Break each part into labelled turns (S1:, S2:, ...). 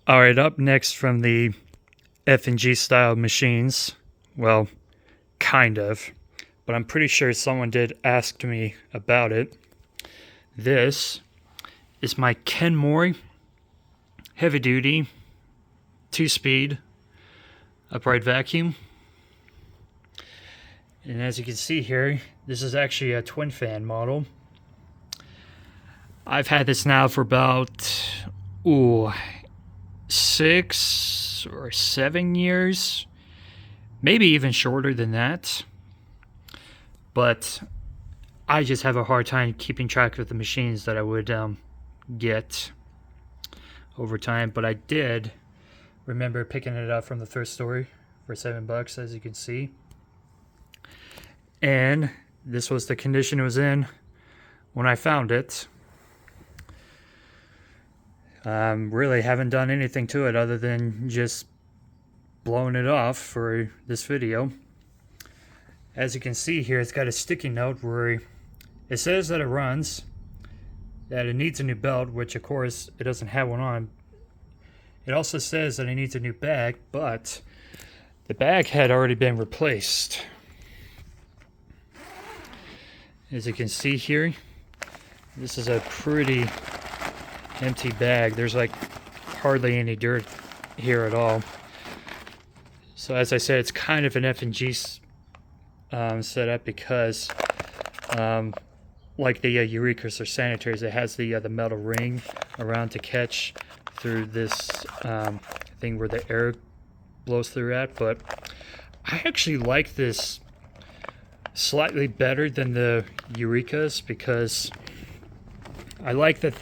S1: All right, up next from the F&G style machines, well, kind of, but I'm pretty sure someone did ask me about it. This is my Kenmore heavy duty 2-speed upright vacuum. And as you can see here, this is actually a twin fan model. I've had this now for about 6 or 7 years, maybe even shorter than that. But I just have a hard time keeping track of the machines that I would get over time. But I did remember picking it up from the thrift store for $7, as you can see. And this was the condition it was in when I found it. Really haven't done anything to it other than just blowing it off for this video. As you can see here, it's got a sticky note where it says that it runs, that it needs a new belt, which of course it doesn't have one on. It also says that it needs a new bag, but the bag had already been replaced. As you can see here, this is a pretty empty bag. There's like hardly any dirt here at all. So as I said, it's kind of an F&G setup because like the Eurekas or Sanitaries, it has the metal ring around to catch through this thing where the air blows through at. But I actually like this slightly better than the Eurekas because I like that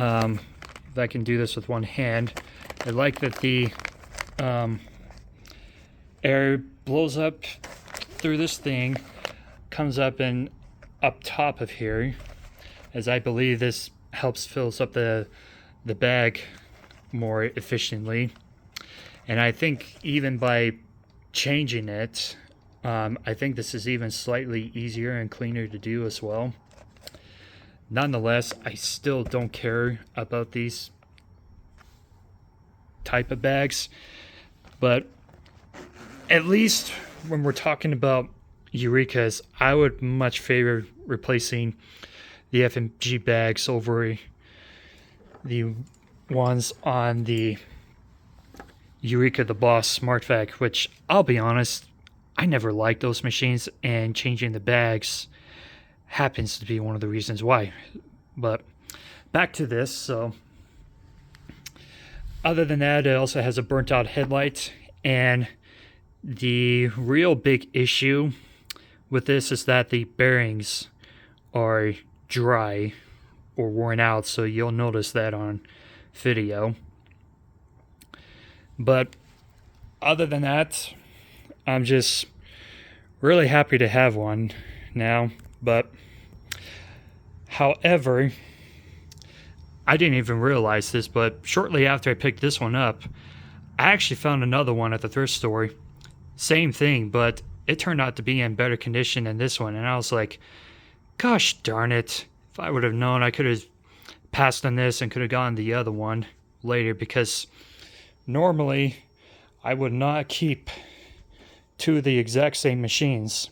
S1: if I can do this with one hand, I like that the air blows up through this thing, comes up and up top of here, as I believe this helps fills up the bag more efficiently. And I think even by changing it, I think this is even slightly easier and cleaner to do as well. Nonetheless, I still don't care about these type of bags, but at least when we're talking about Eurekas, I would much favor replacing the F&G bags over the ones on the Eureka the Boss Smart Vac, which I'll be honest, I never liked those machines, and changing the bags happens to be one of the reasons why. But back to this. So other than that, it also has a burnt out headlight, and the real big issue with this is that the bearings are dry or worn out, so you'll notice that on video. But other than that, I'm just really happy to have one now. But however, I didn't even realize this, but shortly after I picked this one up, I actually found another one at the thrift store. Same thing, but it turned out to be in better condition than this one. And I was like, gosh darn it. If I would have known, I could have passed on this and could have gotten the other one later, because normally I would not keep two of the exact same machines.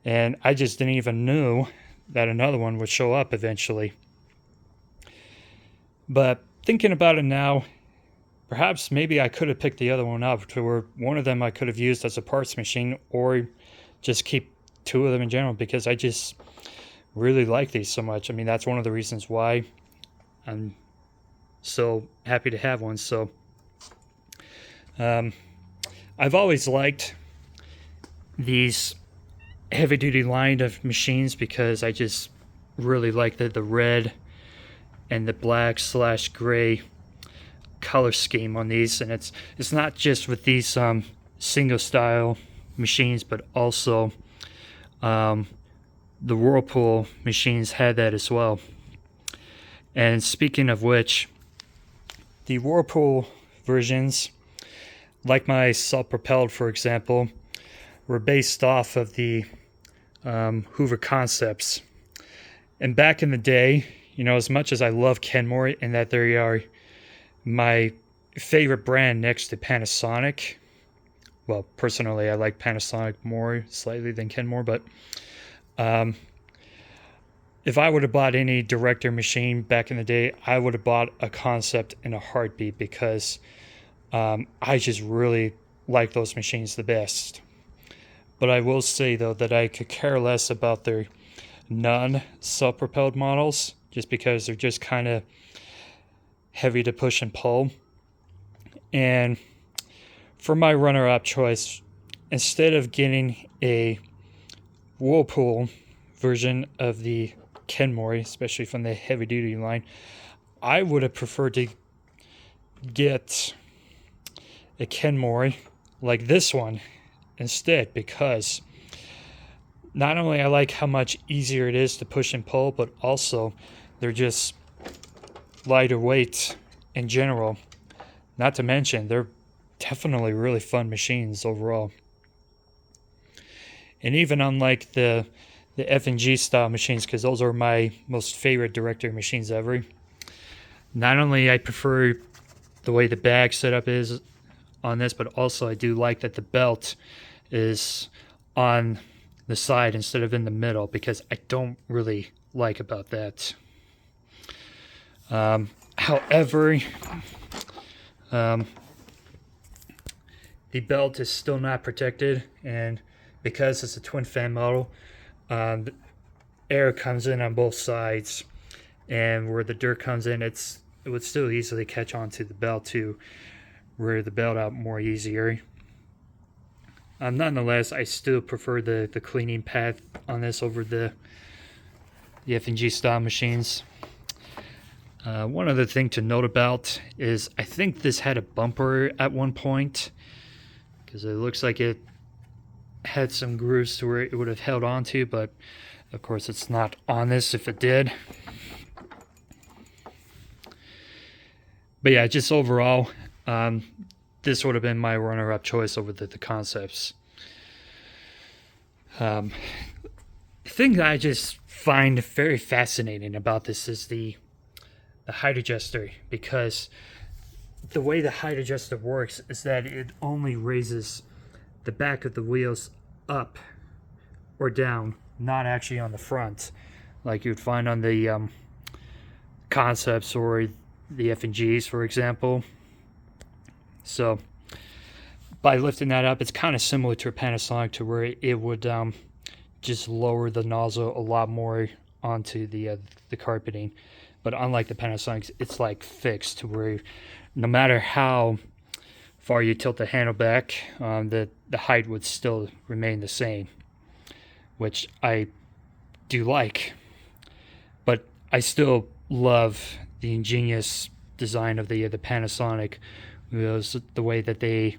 S1: And I just didn't even know that another one would show up eventually. But thinking about it now, perhaps maybe I could have picked the other one up to where one of them I could have used as a parts machine, or just keep two of them in general, because I just really like these so much. I mean, that's one of the reasons why I'm so happy to have one. So I've always liked these heavy duty line of machines because I just really like the red and the black / gray color scheme on these. And it's not just with these single style machines, but also the Whirlpool machines had that as well. And speaking of which, the Whirlpool versions, like my self-propelled, for example, were based off of the Hoover Concepts. And back in the day, you know, as much as I love Kenmore and that they are my favorite brand next to Panasonic. Well, personally, I like Panasonic more slightly than Kenmore, but um, if I would have bought any director machine back in the day, I would have bought a Concept in a heartbeat because I just really like those machines the best. But I will say, though, that I could care less about their non-self-propelled models just because they're just kind of heavy to push and pull. And for my runner-up choice, instead of getting a Whirlpool version of the Kenmore, especially from the heavy-duty line, I would have preferred to get a Kenmore like this one instead, because not only I like how much easier it is to push and pull, but also they're just lighter weight in general. Not to mention, they're definitely really fun machines overall. And even unlike the F&G style machines, because those are my most favorite director machines ever, not only I prefer the way the bag setup is on this, but also I do like that the belt is on the side instead of in the middle, because I don't really like about that. However, the belt is still not protected, and because it's a twin fan model, air comes in on both sides, and where the dirt comes in, it would still easily catch onto the belt to rear the belt out more easier. Nonetheless, I still prefer the cleaning path on this over the F&G style machines. One other thing to note about is I think this had a bumper at one point, because it looks like it had some grooves to where it would have held onto, but of course it's not on this if it did. But yeah, just overall, this would have been my runner-up choice over the Concepts. The thing that I just find very fascinating about this is the height adjuster, because the way the height adjuster works is that it only raises the back of the wheels up or down, not actually on the front, like you'd find on the Concepts or the F&Gs, for example. So by lifting that up, it's kind of similar to a Panasonic, to where it would just lower the nozzle a lot more onto the carpeting. But unlike the Panasonics, it's like fixed to where no matter how far you tilt the handle back, the height would still remain the same, which I do like. But I still love the ingenious design of the Panasonic. The way that they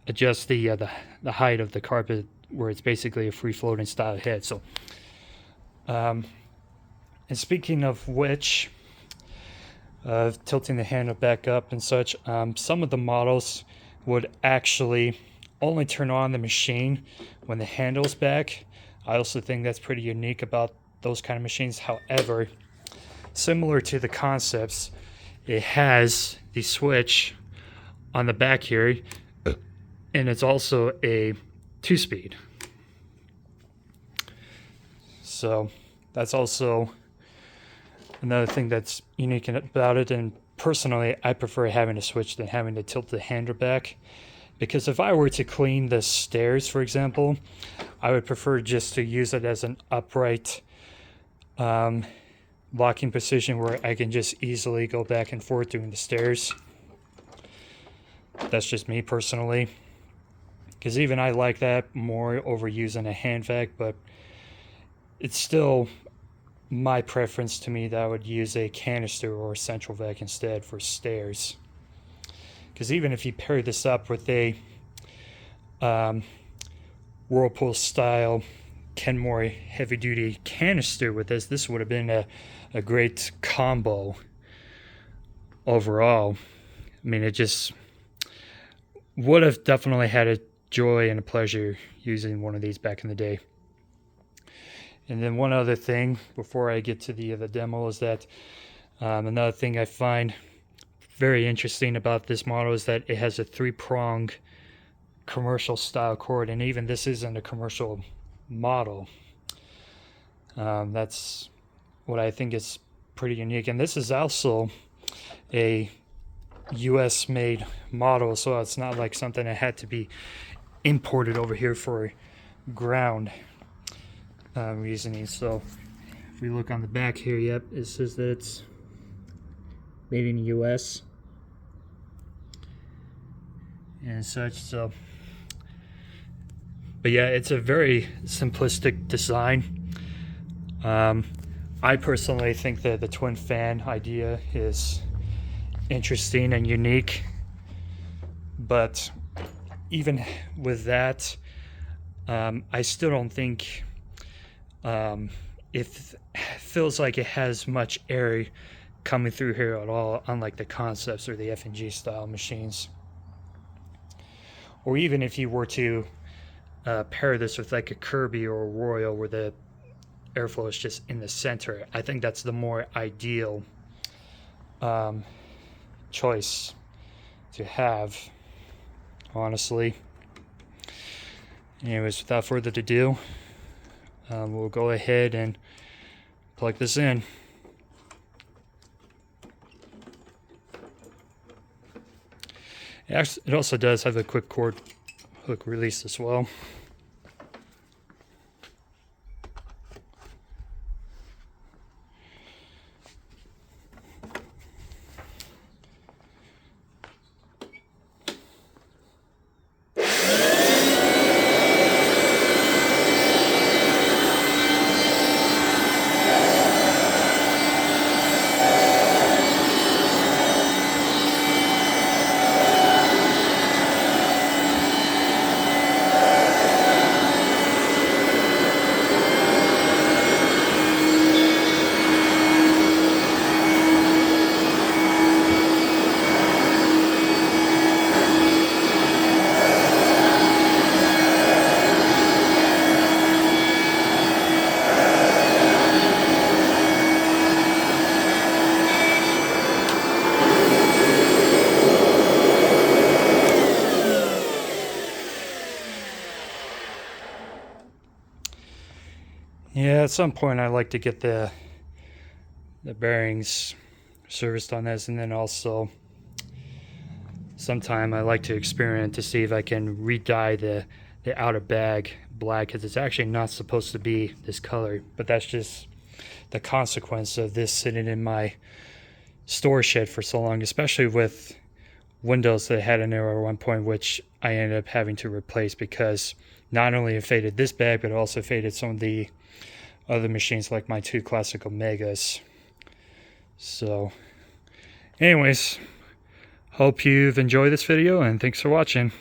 S1: adjust the height of the carpet, where it's basically a free floating style head. So, and speaking of which, tilting the handle back up and such, some of the models would actually only turn on the machine when the handle's back. I also think that's pretty unique about those kind of machines. However, similar to the Concepts, it has the switch on the back here, and it's also a 2-speed. So that's also another thing that's unique about it. And personally, I prefer having a switch than having to tilt the handle back, because if I were to clean the stairs, for example, I would prefer just to use it as an upright locking position where I can just easily go back and forth doing the stairs. That's just me personally, because even I like that more over using a hand vac, but it's still my preference to me that I would use a canister or a central vac instead for stairs. Because even if you pair this up with a Whirlpool style Kenmore heavy duty canister with this would have been a great combo overall. I mean, it just would have definitely had a joy and a pleasure using one of these back in the day. And then one other thing before I get to the demo is that Another thing I find very interesting about this model is that it has a 3-prong commercial style cord, and even this isn't a commercial model. That's what I think is pretty unique, and this is also a US made model, so it's not like something that had to be imported over here for ground reasoning. So if we look on the back here, yep, it says that it's made in the US and such. So, but yeah, it's a very simplistic design. I personally think that the twin fan idea is interesting and unique, but even with that, I still don't think it feels like it has much air coming through here at all, unlike the Concepts or the F&G style machines. Or even if you were to pair this with like a Kirby or a Royal where the airflow is just in the center, I think that's the more ideal choice to have, honestly. Anyways, without further ado, we'll go ahead and plug this in. It also does have a quick cord hook release as well. Yeah, at some point I like to get the bearings serviced on this, and then also sometime I like to experiment to see if I can re-dye the outer bag black, because it's actually not supposed to be this color, but that's just the consequence of this sitting in my store shed for so long, especially with windows that had an error at one point, which I ended up having to replace because not only it faded this bag, but it also faded some of the other machines like my 2 classic Omegas. So anyways, hope you've enjoyed this video, and thanks for watching.